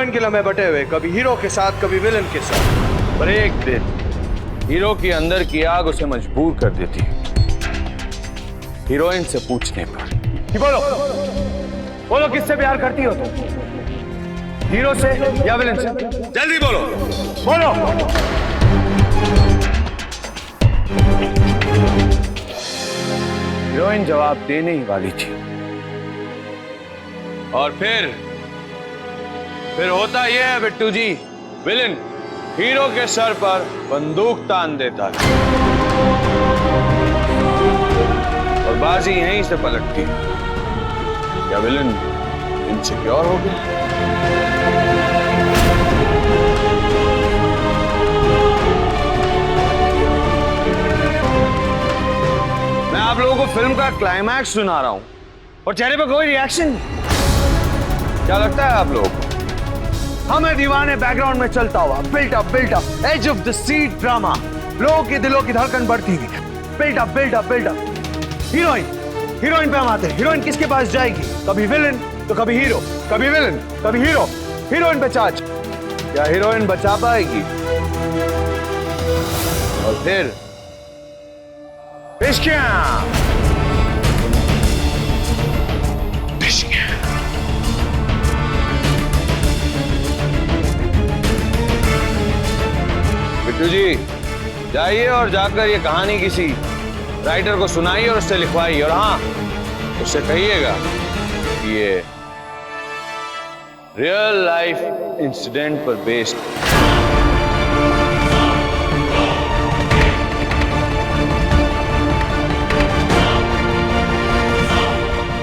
Heroine के लम्हे बटे हुए, कभी हीरो के साथ कभी विलन के साथ। पर एक दिन हीरो की अंदर की आग उसे मजबूर कर देती है हीरोइन से पूछने पर कि बोलो बोलो किससे प्यार करती हो तुम, हीरो से या विलन से? जल्दी बोलो बोलो। हीरोइन जवाब देने ही वाली थी और फिर होता यह है बिट्टू जी, विलन हीरो के सर पर बंदूक तान देता है और बाजी यहीं से पलटती है। क्या विलन इनसिक्योर हो गया? मैं आप लोगों को फिल्म का क्लाइमैक्स सुना रहा हूं और चेहरे पर कोई रिएक्शन नहीं। क्या लगता है आप लोगों को? हमें दीवाने बैकग्राउंड में चलता हुआ built up edge of the seat drama, लोगों के दिलों की धड़कन बढ़ती गई, बिल्ट अप। हीरोइन पे हम आते हैं। हीरोइन किसके पास जाएगी? कभी विलन तो कभी हीरो, कभी विलन कभी हीरो। हीरोइन पे चार्ज, क्या हीरोइन बचा पाएगी? और फिर बिट्टू जी जाइए और जाकर ये कहानी किसी राइटर को सुनाइए और उससे लिखवाइए, और हाँ उससे कहिएगा कि ये रियल लाइफ इंसिडेंट पर बेस्ड।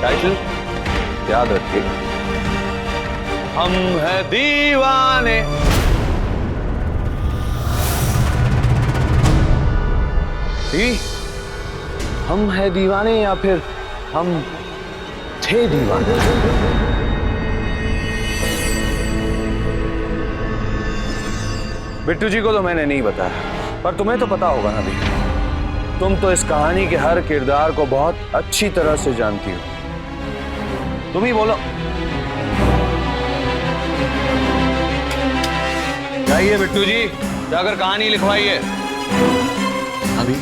टाइटल याद रखिए, हम हैं दीवाने। हम हैं दीवाने या फिर हम थे दीवाने? बिट्टू जी को तो मैंने नहीं बताया, पर तुम्हें तो पता होगा ना भी। तुम तो इस कहानी के हर किरदार को बहुत अच्छी तरह से जानती हो। तुम ही बोलो। जाइए बिट्टू जी, जाकर कहानी लिखवाइए। अभी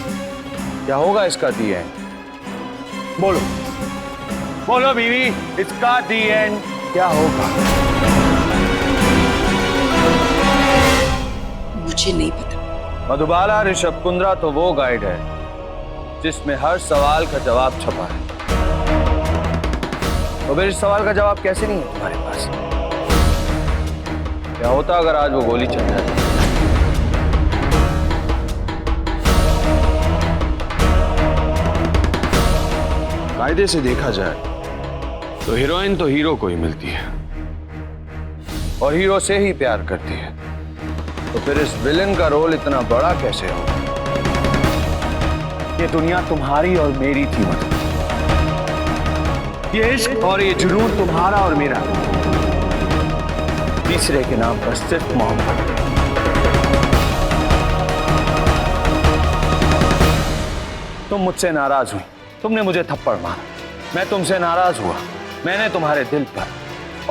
क्या होगा इसका दी एंड? बोलो बोलो बीवी, इसका दी एंड क्या होगा? मुझे नहीं पता। मधुबाला ऋषभ कुंद्रा तो वो गाइड है जिसमें हर सवाल का जवाब छपा है। तो फिर इस सवाल का जवाब कैसे नहीं है तुम्हारे पास? क्या होता अगर आज वो गोली चल जाती? कायदे से देखा जाए तो हीरोइन तो हीरो को ही मिलती है और हीरो से ही प्यार करती है। तो फिर इस विलेन का रोल इतना बड़ा कैसे हो? ये दुनिया तुम्हारी और मेरी थी मतलब, ये इश्क और ये जुनून तुम्हारा और मेरा, तीसरे के नाम पर सिर्फ मोहब्बत। तुम मुझसे नाराज हुई, तुमने मुझे थप्पड़ मारा, मैं तुमसे नाराज हुआ, मैंने तुम्हारे दिल पर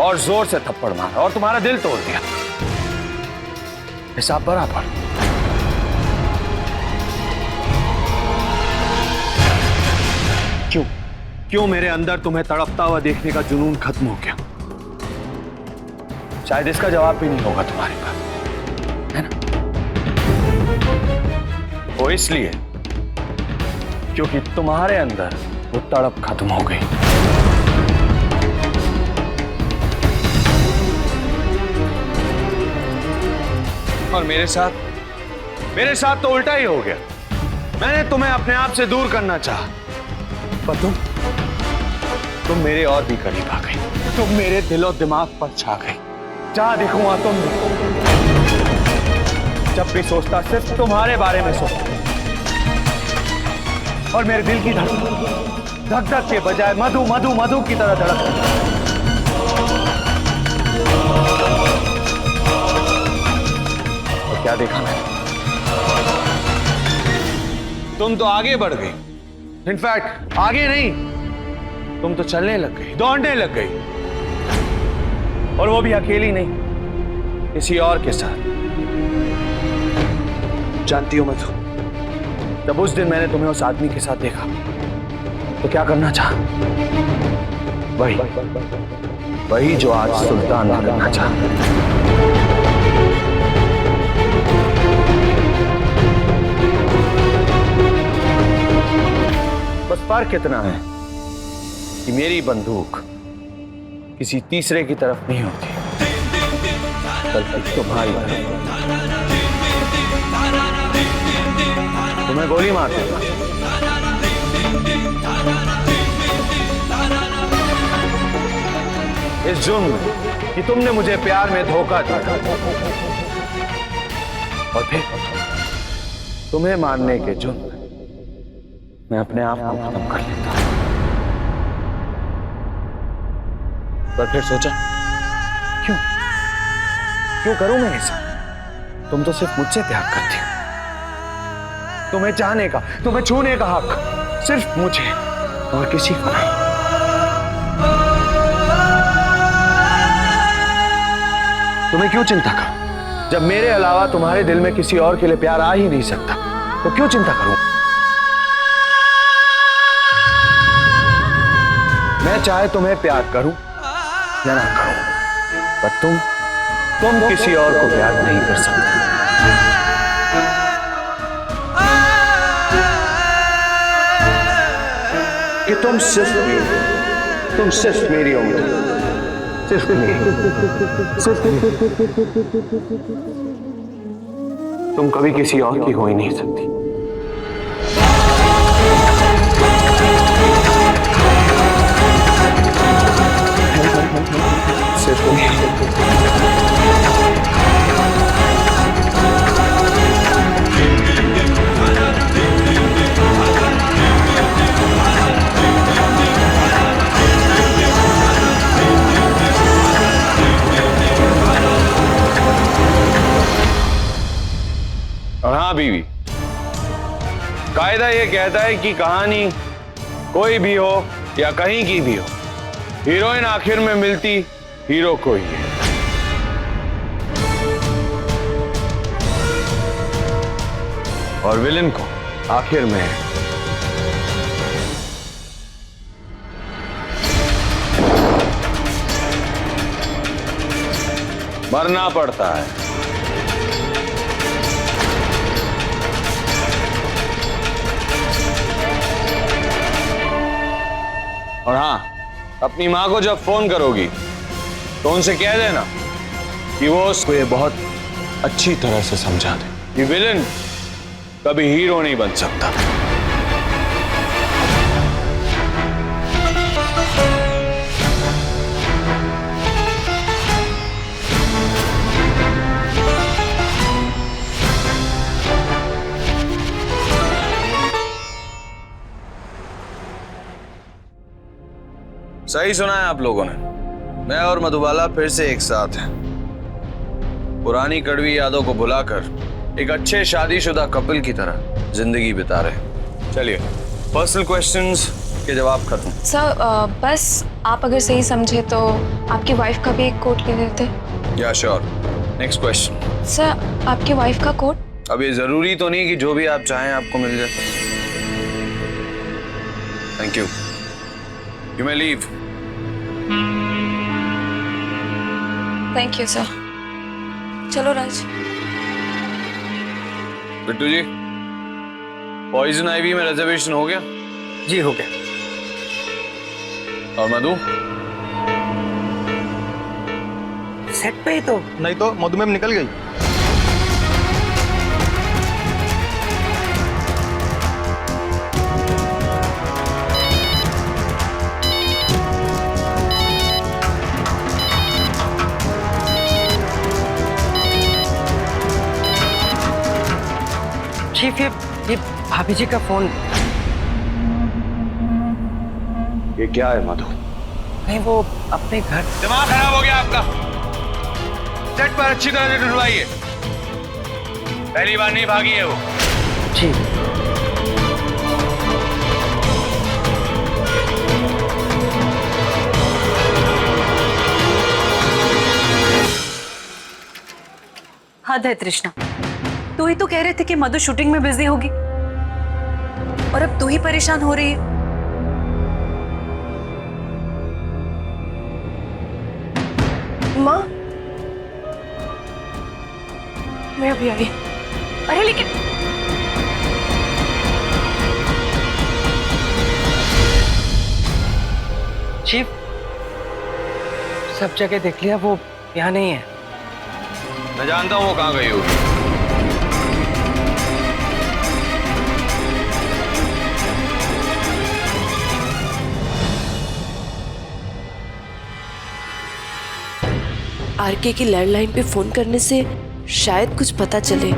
और जोर से थप्पड़ मारा और तुम्हारा दिल तोड़ दिया। हिसाब बराबर। क्यों मेरे अंदर तुम्हें तड़पता हुआ देखने का जुनून खत्म हो गया? शायद इसका जवाब भी नहीं होगा तुम्हारे पास, है ना? वो इसलिए क्योंकि तुम्हारे अंदर वो तड़प खत्म हो गई। और मेरे साथ तो उल्टा ही हो गया। मैंने तुम्हें अपने आप से दूर करना चाहा, पर तुम मेरे और भी करीब आ गई। तुम मेरे दिलो दिमाग पर छा गई। जहां देखूं वहां तुम देखो। जब भी सोचता सिर्फ तुम्हारे बारे में सोचता, और मेरे दिल की धक धक के बजाय मधु मधु मधु की तरह धड़क। और क्या देखा मैंने? तुम तो आगे बढ़ गई। इनफैक्ट आगे नहीं, तुम तो चलने लग गई, दौड़ने लग गई। और वो भी अकेली नहीं, किसी और के साथ। जानती हो मधु, जब उस दिन मैंने तुम्हें उस आदमी के साथ देखा तो क्या करना चाहा? वही जो आज सुल्तान करना चाहा। बस फर्क इतना है कि मेरी बंदूक किसी तीसरे की तरफ नहीं होती, बल्कि तुम्हारी तरफ। तुम्हें गोली मारती हूं। इस जुर्म कि तुमने मुझे प्यार में धोखा दिया और फिर तुम्हें मारने के जुर्म मैं अपने आप को खत्म कर लेता हूं। पर फिर सोचा क्यों करूं मैं ऐसा? तुम तो सिर्फ मुझसे प्यार करती हो। तुम्हें चाहने का, तुम्हें छूने का हक सिर्फ मुझे और किसी को नहीं। तुम्हें क्यों चिंता करूं? जब मेरे अलावा तुम्हारे दिल में किसी और के लिए प्यार आ ही नहीं सकता, तो क्यों चिंता करूं? मैं चाहे तुम्हें प्यार करूं या ना करूं, पर तुम किसी और को प्यार नहीं कर सकते। कि तुम सिर्फ मेरी हो मधु, सिर्फ मेरी। तुम कभी किसी और की हो ही नहीं सकती। सिर्फ और हाँ बीवी, कायदा ये कहता है कि कहानी कोई भी हो या कहीं की भी हो, हीरोइन आखिर में मिलती हीरो को ही है। और विलेन को आखिर में मरना पड़ता है। और हाँ, अपनी मां को जब फोन करोगी तो उनसे कह देना कि वो उसको ये बहुत अच्छी तरह से समझा दे कि विलेन कभी हीरो नहीं बन सकता। सही सुना है आप लोगों ने, मैं और मधुबाला फिर से एक साथ हैं। पुरानी कड़वी यादों को भुलाकर एक अच्छे शादीशुदा कपल की तरह जिंदगी बिता रहे हैं। चलिए, पर्सनल क्वेश्चंस के जवाब खत्म। सर बस आप अगर सही समझे तो आपकी वाइफ का भी एक कोट ले लेते। या श्योर। Next question. सर आपकी वाइफ का कोट? अब ये जरूरी तो नहीं कि जो भी आप चाहें आपको मिल जाए। Thank you. You may leave. Thank you sir. चलो राज। बिट्टू जी, पॉइजन आईवी में रिजर्वेशन हो गया? जी हो गया। और मधु? सेट पे ही तो। नहीं तो मधु मैम निकल गई। चीफ ये भाभी जी का फोन। ये क्या है मधु? नहीं वो अपने घर। दिमाग खराब हो गया आपका? सेट पर अच्छी तरह से ढूंढवाइए। पहली बार नहीं भागी है वो। जी। हद है तृष्णा। तू ही तो कह रहे थे कि मधु शूटिंग में बिजी होगी और अब तू ही परेशान हो रही है। माँ, मैं अभी आई। अरे लेकिन चीफ, सब जगह देख लिया, वो यहाँ नहीं है। मैं जानता हूँ वो कहाँ गई होगी। आरके की लैंडलाइन पे फोन करने से शायद कुछ पता चले।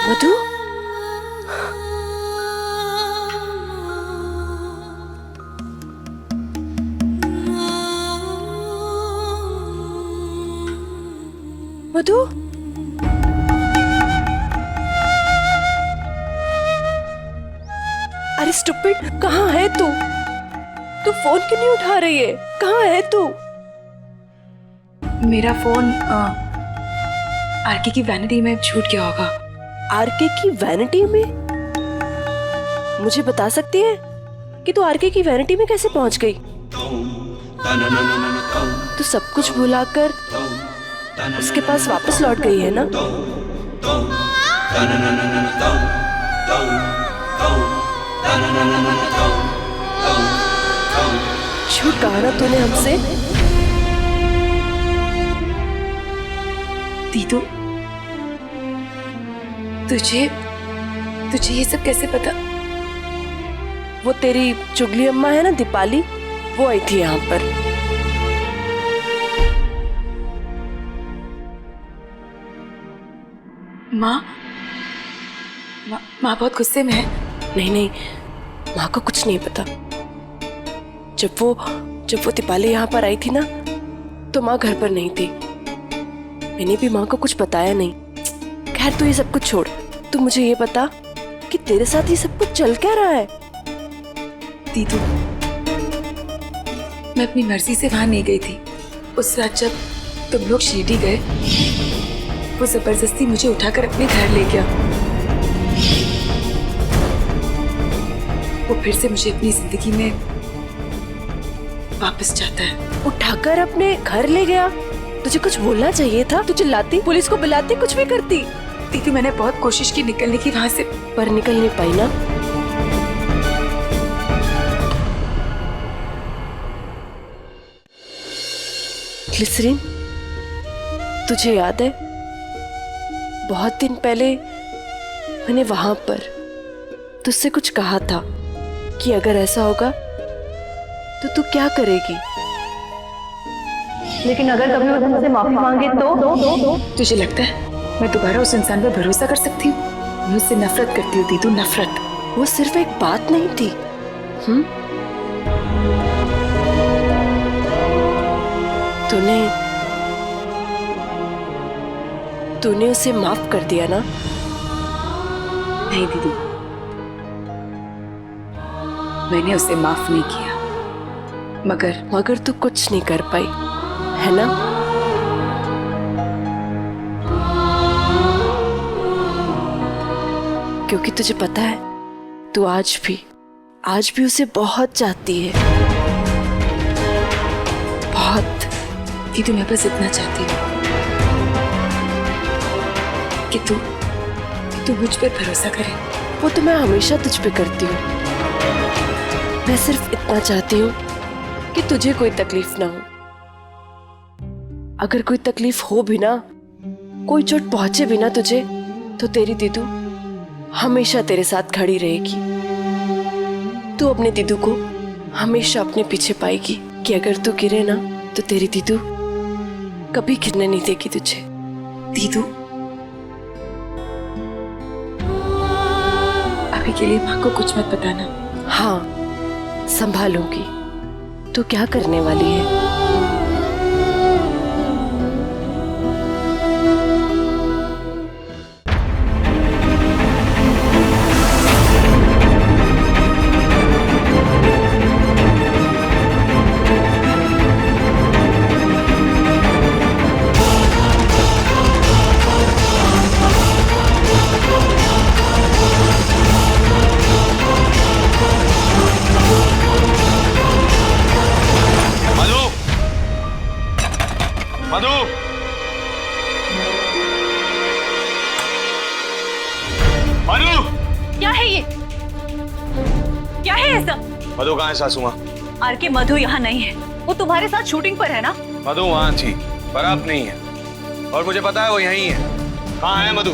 मधु, मधु, अरे स्टूपिड, कहाँ है तू? तू फोन क्यों नहीं उठा रही है? कहाँ है तू? मेरा फोन आरके की वैनिटी में छूट गया होगा। आरके की वैनिटी में? मुझे बता सकती है कि तू आरके की वैनिटी में कैसे पहुंच गई? तू सब कुछ भुलाकर उसके पास वापस लौट गई है ना? झूठ कहा ना तूने हमसे? दीदू, तुझे ये सब कैसे पता? वो तेरी चुगली अम्मा है ना दीपाली, वो आई थी यहाँ पर। माँ बहुत गुस्से में है। नहीं नहीं, माँ को कुछ नहीं पता। जब वो दीपाली यहाँ पर आई थी ना, तो माँ घर पर नहीं थी। मैंने भी माँ को कुछ बताया नहीं। खैर तू ये सब कुछ छोड़, तू मुझे ये बता कि तेरे साथ ये सब कुछ चल क्या रहा है? दीदू, मैं अपनी मर्जी से वहां नहीं गई थी। उस रात जब तुम लोग शिरडी गए, वो जबरदस्ती मुझे उठाकर अपने घर ले गया। वो फिर से मुझे अपनी जिंदगी में वापस चाहता है। उठाकर अपने घर ले गया? तुझे कुछ बोलना चाहिए था। तू चिल्लाती, पुलिस को बुलाती, कुछ भी करती। दीदी, मैंने बहुत कोशिश की निकलने की वहां से, पर निकल नहीं पाई ना। ग्लिसरीन, तुझे याद है बहुत दिन पहले मैंने वहां पर तुझसे कुछ कहा था कि अगर ऐसा होगा तो तू क्या करेगी? लेकिन अगर कभी वो तुमसे माफी मांगे तो? तुझे लगता है मैं दोबारा उस इंसान पर भरोसा कर सकती हूँ? मैं उससे नफरत करती हूँ दीदू, नफरत। वो सिर्फ एक बात नहीं थी। तूने उसे माफ कर दिया ना? नहीं दीदी, मैंने उसे माफ नहीं किया, मगर तू कुछ नहीं कर पाई, है ना? क्योंकि तुझे पता है तू आज भी उसे बहुत चाहती है, बहुत। दीदी, मैं बस इतना चाहती हूँ कि तू मुझ पर भरोसा करे। वो तो मैं हमेशा तुझ पे करती हूँ। मैं सिर्फ इतना चाहती हूँ कि तुझे कोई तकलीफ ना हो। अगर कोई तकलीफ हो भी ना, कोई चोट पहुंचे भी ना तुझे, तो तेरी दीदू हमेशा तेरे साथ खड़ी रहेगी। तू अपने दीदू को हमेशा अपने पीछे पाएगी कि अगर तू गिरे ना, तो तेरी दीदू कभी गिरने नहीं देगी तुझे। दीदू, अभी के लिए माँ को कुछ मत बताना। हाँ, संभालूंगी। तू क्या करने वाली है? ऐसा? मधु कहाँ है सासू माँ? आर के मधु यहाँ नहीं है, वो तुम्हारे साथ शूटिंग पर है ना? मधु वहाँ थी पर अब नहीं है, और मुझे पता है वो यहीं है। कहाँ है मधु?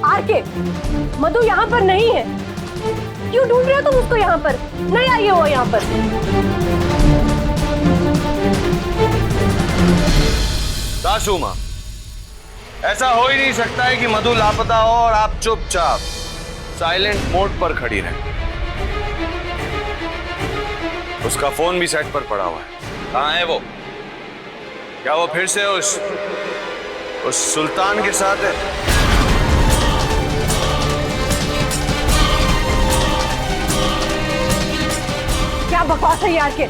आर के, मधु यहाँ पर नहीं है। क्यों ढूंढ रहे हो तुम उसको यहाँ पर? नहीं आई है वो यहाँ पर। सासू माँ, ऐसा हो ही नहीं सकता है कि मधु लापता हो और आप चुपचाप साइलेंट मोड पर खड़ी रहे। उसका फोन भी सेट पर पड़ा हुआ है। कहाँ है वो? क्या वो फिर से उस सुल्तान के साथ है? क्या बकवास है यार के?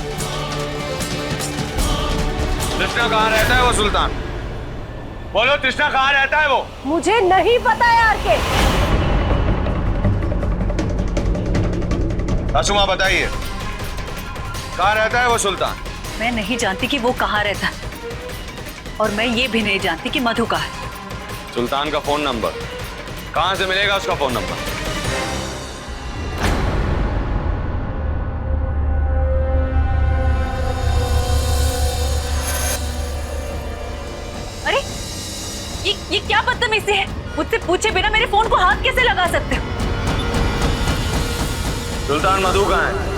कृष्णा कहाँ रहता है वो सुल्तान? बोलो, कृष्णा कहाँ रहता है वो? मुझे नहीं पता यार के। सासू माँ बताइए, कहाँ रहता है वो सुल्तान? मैं नहीं जानती कि वो कहाँ रहता है, और मैं ये भी नहीं जानती कि मधु कहाँ है। सुल्तान का फोन नंबर कहाँ से मिलेगा? उसका फोन नंबर अरे ये क्या बदतमीजी है? मुझसे पूछे बिना मेरे फोन को हाथ कैसे लगा सकते हो? सुल्तान मधु कहाँ है?